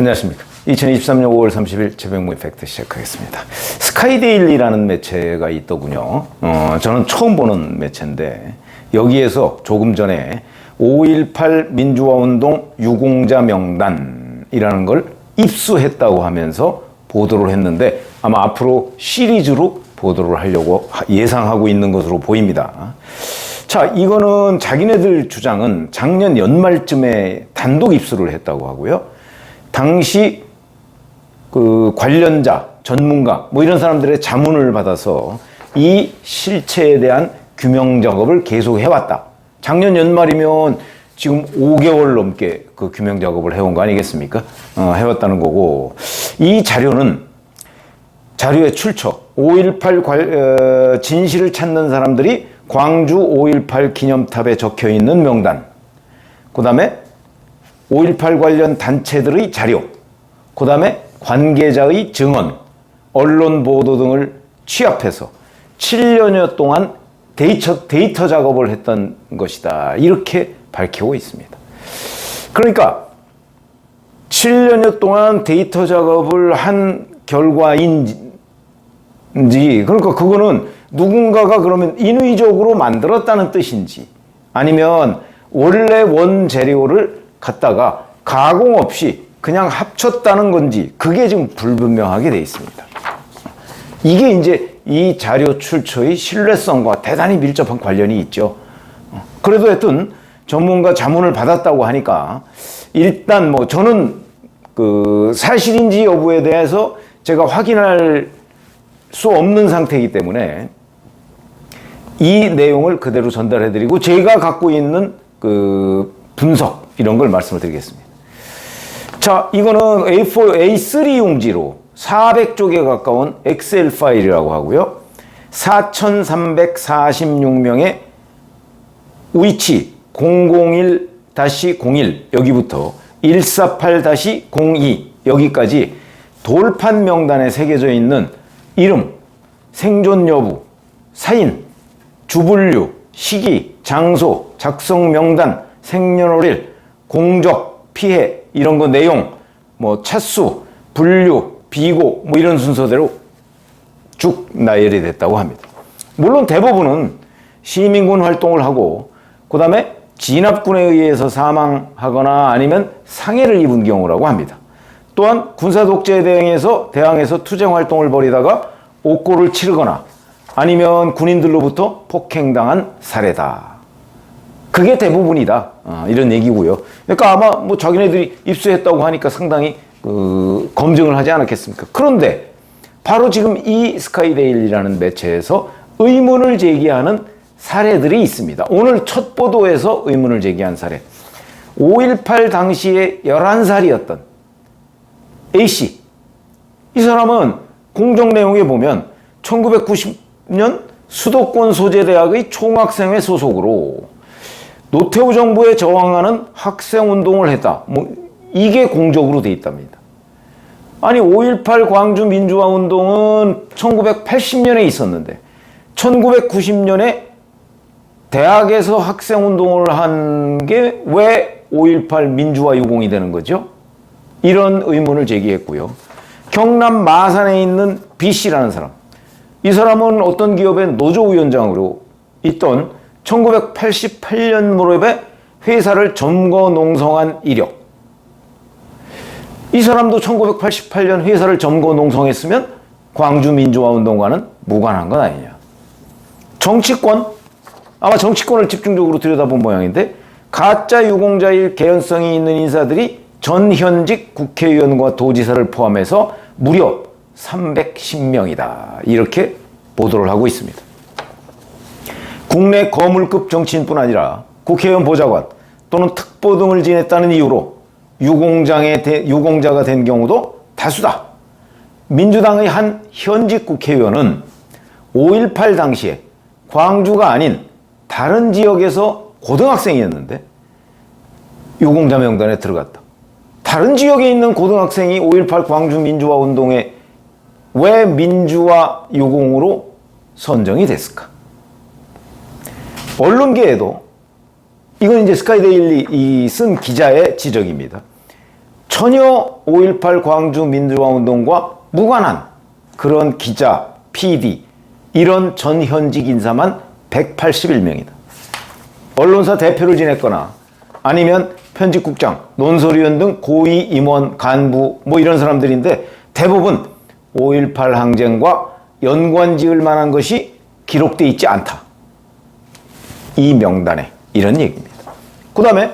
안녕하십니까. 2023년 5월 30일 최병무의 팩트 시작하겠습니다. 스카이데일리라는 매체가 있더군요. 저는 처음 보는 매체인데 여기에서 조금 전에 5.18 민주화운동 유공자 명단이라는 걸 입수했다고 하면서 보도를 했는데 아마 앞으로 시리즈로 보도를 하려고 예상하고 있는 것으로 보입니다. 자, 이거는 자기네들 주장은 작년 연말쯤에 단독 입수를 했다고 하고요. 당시 그 관련자, 전문가 뭐 이런 사람들의 자문을 받아서 이 실체에 대한 규명 작업을 계속 해왔다. 작년 연말이면 지금 5개월 넘게 그 규명 작업을 해온 거 아니겠습니까? 해왔다는 거고, 이 자료는 자료의 출처 5.18 진실을 찾는 사람들이 광주 5.18 기념탑에 적혀 있는 명단, 그 다음에 5.18 관련 단체들의 자료, 그 다음에 관계자의 증언, 언론 보도 등을 취합해서 7년여 동안 데이터 작업을 했던 것이다. 이렇게 밝히고 있습니다. 그러니까 7년여 동안 데이터 작업을 한 결과인지, 그러니까 그거는 누군가가 그러면 인위적으로 만들었다는 뜻인지, 아니면 원래 원재료를 갖다가 가공 없이 그냥 합쳤다는 건지, 그게 지금 불분명하게 돼 있습니다. 이게 이제 이 자료 출처의 신뢰성과 대단히 밀접한 관련이 있죠. 그래도 하여튼 전문가 자문을 받았다고 하니까 일단 뭐 저는 그 사실인지 여부에 대해서 제가 확인할 수 없는 상태이기 때문에 이 내용을 그대로 전달해드리고 제가 갖고 있는 그 분석 이런 걸 말씀을 드리겠습니다. 자, 이거는 A3 용지로 400쪽에 가까운 엑셀 파일이라고 하고요. 4,346명의 위치 001-01 여기부터 148-02 여기까지 돌판 명단에 새겨져 있는 이름, 생존 여부, 사인, 주분류, 시기, 장소, 작성 명단, 생년월일, 공적, 피해 이런 거 내용, 뭐 차수, 분류, 비고 뭐 이런 순서대로 쭉 나열이 됐다고 합니다. 물론 대부분은 시민군 활동을 하고 그 다음에 진압군에 의해서 사망하거나 아니면 상해를 입은 경우라고 합니다. 또한 군사독재에 대항해서 투쟁 활동을 벌이다가 옥고를 치르거나 아니면 군인들로부터 폭행당한 사례다. 그게 대부분이다. 이런 얘기고요. 그러니까 아마 뭐 자기네들이 입수했다고 하니까 상당히 검증을 하지 않았겠습니까? 그런데 바로 지금 이 스카이데일리라는 매체에서 의문을 제기하는 사례들이 있습니다. 오늘 첫 보도에서 의문을 제기한 사례. 5.18 당시에 11살이었던 A씨. 이 사람은 공적 내용에 보면 1990년 수도권 소재대학의 총학생회 소속으로 노태우 정부에 저항하는 학생운동을 했다. 뭐 이게 공적으로 돼 있답니다. 아니 5.18 광주 민주화운동은 1980년에 있었는데 1990년에 대학에서 학생운동을 한 게 왜 5.18 민주화 유공이 되는 거죠? 이런 의문을 제기했고요. 경남 마산에 있는 B씨라는 사람. 이 사람은 어떤 기업의 노조위원장으로 있던 1988년 무렵에 회사를 점거 농성한 이력. 이 사람도 1988년 회사를 점거 농성했으면 광주 민주화운동과는 무관한 건 아니냐. 정치권? 아마 정치권을 집중적으로 들여다본 모양인데 가짜 유공자일 개연성이 있는 인사들이 전 현직 국회의원과 도지사를 포함해서 무려 310명이다. 이렇게 보도를 하고 있습니다. 국내 거물급 정치인뿐 아니라 국회의원 보좌관 또는 특보 등을 지냈다는 이유로 유공자가 된 경우도 다수다. 민주당의 한 현직 국회의원은 5.18 당시에 광주가 아닌 다른 지역에서 고등학생이었는데 유공자 명단에 들어갔다. 다른 지역에 있는 고등학생이 5.18 광주 민주화 운동에 왜 민주화 유공으로 선정이 됐을까? 언론계에도 이건 이제 스카이데일리 쓴 기자의 지적입니다. 전혀 5.18 광주 민주화 운동과 무관한 그런 기자, PD 이런 전현직 인사만 181명이다. 언론사 대표를 지냈거나 아니면 편집국장, 논설위원 등 고위 임원, 간부 뭐 이런 사람들인데 대부분 5.18 항쟁과 연관 지을 만한 것이 기록되어 있지 않다. 이 명단에 이런 얘기입니다. 그 다음에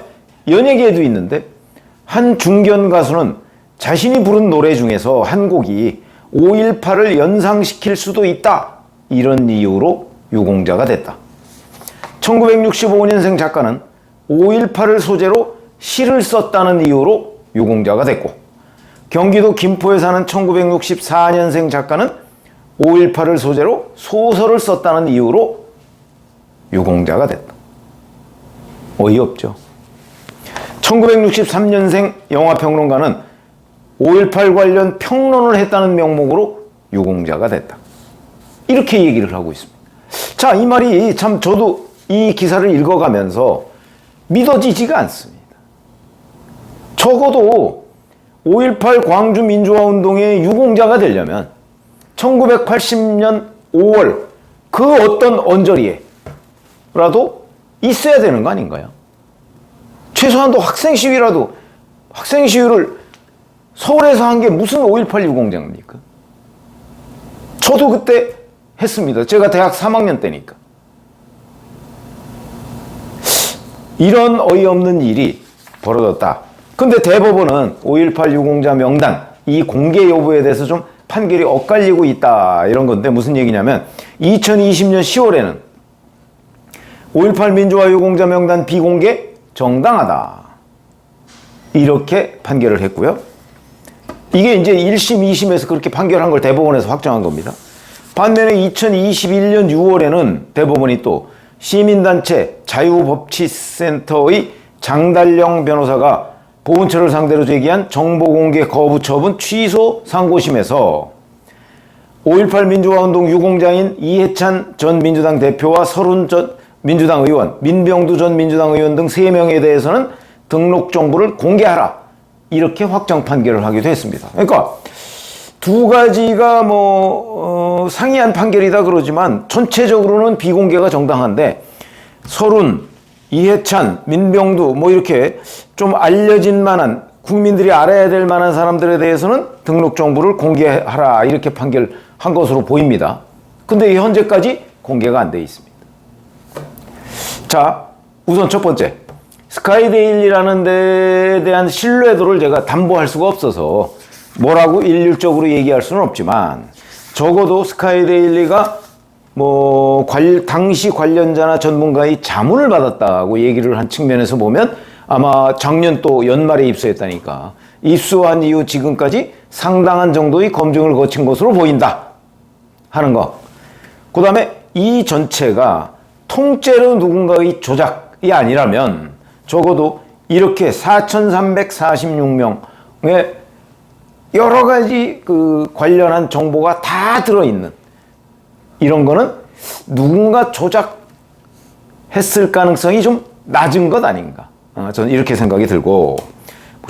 연예계에도 있는데 한 중견 가수는 자신이 부른 노래 중에서 한 곡이 5.18을 연상시킬 수도 있다. 이런 이유로 유공자가 됐다. 1965년생 작가는 5.18을 소재로 시를 썼다는 이유로 유공자가 됐고, 경기도 김포에 사는 1964년생 작가는 5.18을 소재로 소설을 썼다는 이유로 유공자가 됐다. 어이없죠. 1963년생 영화평론가는 5.18 관련 평론을 했다는 명목으로 유공자가 됐다. 이렇게 얘기를 하고 있습니다. 자, 이 말이 참 저도 이 기사를 읽어가면서 믿어지지가 않습니다. 적어도 5.18 광주 민주화 운동의 유공자가 되려면 1980년 5월 그 어떤 언저리에라도 있어야 되는 거 아닌가요? 최소한도 학생 시위를 서울에서 한 게 무슨 5.18 유공자입니까? 저도 그때 했습니다. 제가 대학 3학년 때니까. 이런 어이없는 일이 벌어졌다. 근데 대법원은 5.18 유공자 명단 이 공개 여부에 대해서 좀 판결이 엇갈리고 있다 이런 건데 무슨 얘기냐면 2020년 10월에는 5.18 민주화 유공자 명단 비공개 정당하다 이렇게 판결을 했고요. 이게 이제 1심, 2심에서 그렇게 판결한 걸 대법원에서 확정한 겁니다. 반면에 2021년 6월에는 대법원이 또 시민단체 자유법치센터의 장달령 변호사가 보훈처를 상대로 제기한 정보공개 거부 처분 취소 상고심에서 5.18 민주화운동 유공자인 이해찬 전 민주당 대표와 서른 전 민주당 의원, 민병두 전 민주당 의원 등 3명에 대해서는 등록 정보를 공개하라 이렇게 확정 판결을 하기도 했습니다. 그러니까 두 가지가 상이한 판결이다 그러지만 전체적으로는 비공개가 정당한데 서른, 이해찬, 민병두 이렇게 좀 알려진 만한 국민들이 알아야 될 만한 사람들에 대해서는 등록 정보를 공개하라 이렇게 판결한 것으로 보입니다. 근데 현재까지 공개가 안 돼 있습니다. 자, 우선 첫 번째 스카이데일리라는 데에 대한 신뢰도를 제가 담보할 수가 없어서 뭐라고 일률적으로 얘기할 수는 없지만 적어도 스카이데일리가 당시 관련자나 전문가의 자문을 받았다고 얘기를 한 측면에서 보면 아마 작년 또 연말에 입수했다니까 입수한 이후 지금까지 상당한 정도의 검증을 거친 것으로 보인다 하는 거. 그 다음에 이 전체가 통째로 누군가의 조작이 아니라면 적어도 이렇게 4,346명의 여러 가지 관련한 정보가 다 들어있는 이런 거는 누군가 조작했을 가능성이 좀 낮은 것 아닌가. 저는 이렇게 생각이 들고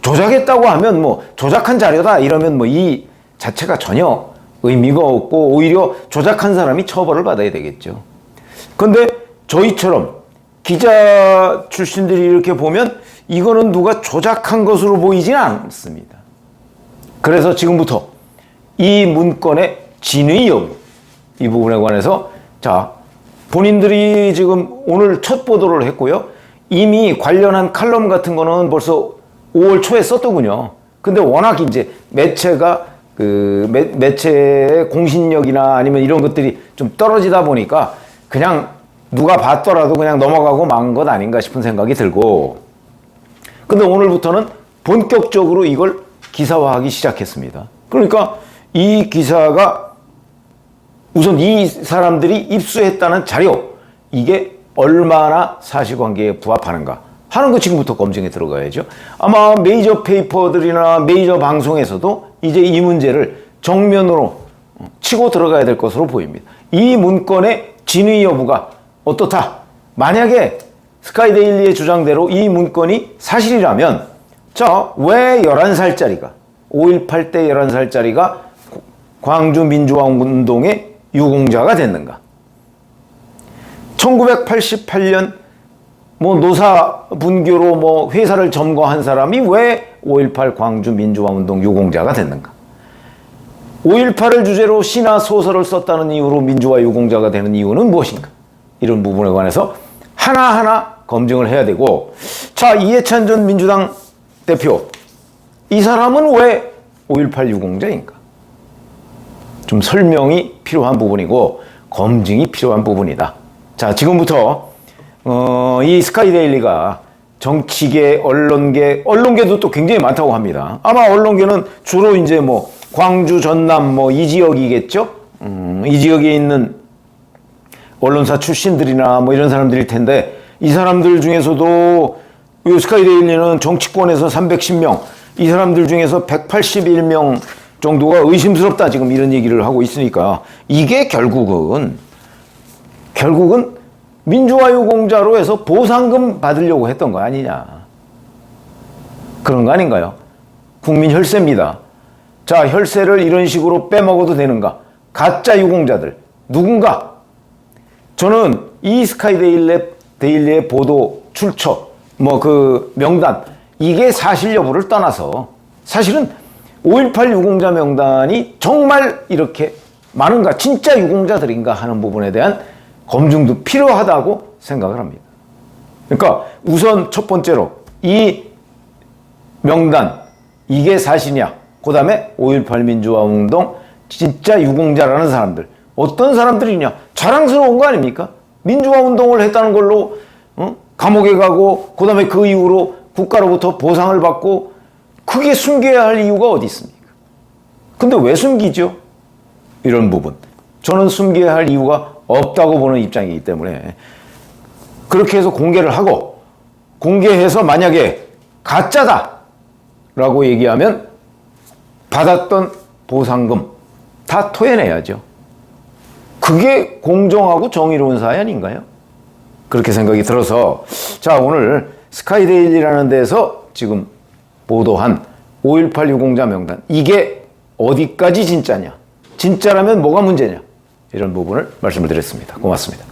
조작했다고 하면 조작한 자료다 이러면 이 자체가 전혀 의미가 없고 오히려 조작한 사람이 처벌을 받아야 되겠죠. 근데 저희처럼 기자 출신들이 이렇게 보면 이거는 누가 조작한 것으로 보이지는 않습니다. 그래서 지금부터 이 문건의 진위 여부 이 부분에 관해서 자 본인들이 지금 오늘 첫 보도를 했고요. 이미 관련한 칼럼 같은 거는 벌써 5월 초에 썼더군요. 근데 워낙 이제 매체가 매체의 공신력이나 아니면 이런 것들이 좀 떨어지다 보니까 그냥 누가 봤더라도 그냥 넘어가고 만 것 아닌가 싶은 생각이 들고 근데 오늘부터는 본격적으로 이걸 기사화하기 시작했습니다. 그러니까 이 기사가 우선 이 사람들이 입수했다는 자료 이게 얼마나 사실관계에 부합하는가 하는 거 지금부터 검증에 들어가야죠. 아마 메이저 페이퍼들이나 메이저 방송에서도 이제 이 문제를 정면으로 치고 들어가야 될 것으로 보입니다. 이 문건의 진위 여부가 어떻다. 만약에 스카이데일리의 주장대로 이 문건이 사실이라면 자, 왜 11살짜리가 5.18 때 11살짜리가 광주 민주화 운동의 유공자가 됐는가? 1988년 노사 분교로 회사를 점거한 사람이 왜 5.18 광주 민주화 운동 유공자가 됐는가? 5.18을 주제로 시나 소설을 썼다는 이유로 민주화 유공자가 되는 이유는 무엇인가? 이런 부분에 관해서 하나하나 검증을 해야 되고, 자, 이해찬 전 민주당 대표, 이 사람은 왜 5.18 유공자인가? 좀 설명이 필요한 부분이고 검증이 필요한 부분이다. 자, 지금부터 이 스카이데일리가 정치계, 언론계도 또 굉장히 많다고 합니다. 아마 언론계는 주로 이제 광주, 전남 이 지역이겠죠? 이 지역에 있는 언론사 출신들이나 이런 사람들일 텐데, 이 사람들 중에서도 이 스카이데일리는 정치권에서 310명, 이 사람들 중에서 181명 정도가 의심스럽다, 지금 이런 얘기를 하고 있으니까, 이게 결국은 민주화 유공자로 해서 보상금 받으려고 했던 거 아니냐, 그런 거 아닌가요? 국민 혈세입니다. 자, 혈세를 이런 식으로 빼먹어도 되는가? 가짜 유공자들 누군가? 저는 이 스카이데일리의 보도 출처 그 명단, 이게 사실 여부를 떠나서 사실은 5.18 유공자 명단이 정말 이렇게 많은가, 진짜 유공자들인가 하는 부분에 대한 검증도 필요하다고 생각을 합니다. 그러니까 우선 첫 번째로 이 명단, 이게 사실이냐, 그 다음에 5.18 민주화 운동 진짜 유공자라는 사람들, 어떤 사람들이냐, 자랑스러운 거 아닙니까? 민주화 운동을 했다는 걸로 감옥에 가고, 그 다음에 그 이후로 국가로부터 보상을 받고, 그게 숨겨야 할 이유가 어디 있습니까? 근데 왜 숨기죠? 이런 부분, 저는 숨겨야 할 이유가 없다고 보는 입장이기 때문에 그렇게 해서 공개를 하고, 공개해서 만약에 가짜다 라고 얘기하면 받았던 보상금 다 토해내야죠. 그게 공정하고 정의로운 사안인가요? 그렇게 생각이 들어서, 자, 오늘 스카이데일리라는 데서 지금 보도한 5.18 유공자 명단, 이게 어디까지 진짜냐, 진짜라면 뭐가 문제냐, 이런 부분을 말씀을 드렸습니다. 고맙습니다.